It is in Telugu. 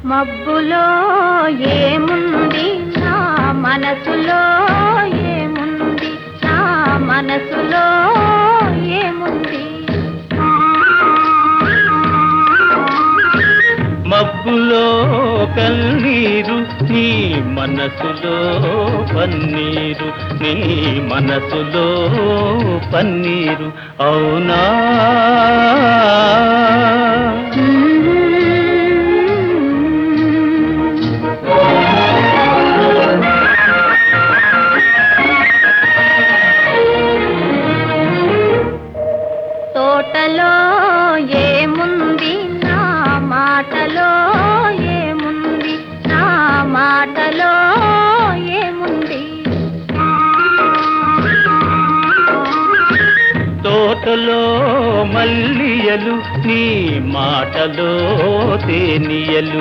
మబ్బులో ఏముంది నా మనసులో ఏముంది నా మనసులో ఏముంది మబ్బులో కన్నీరు నీ మనసులో పన్నీరు నీ మనసులో పన్నీరు అవునా తోటలో ఏముంది నా మాటలో ఏముంది నా మాటలో ఏముంది తోటలో మల్లియలు నీ మాటలో తేనియలు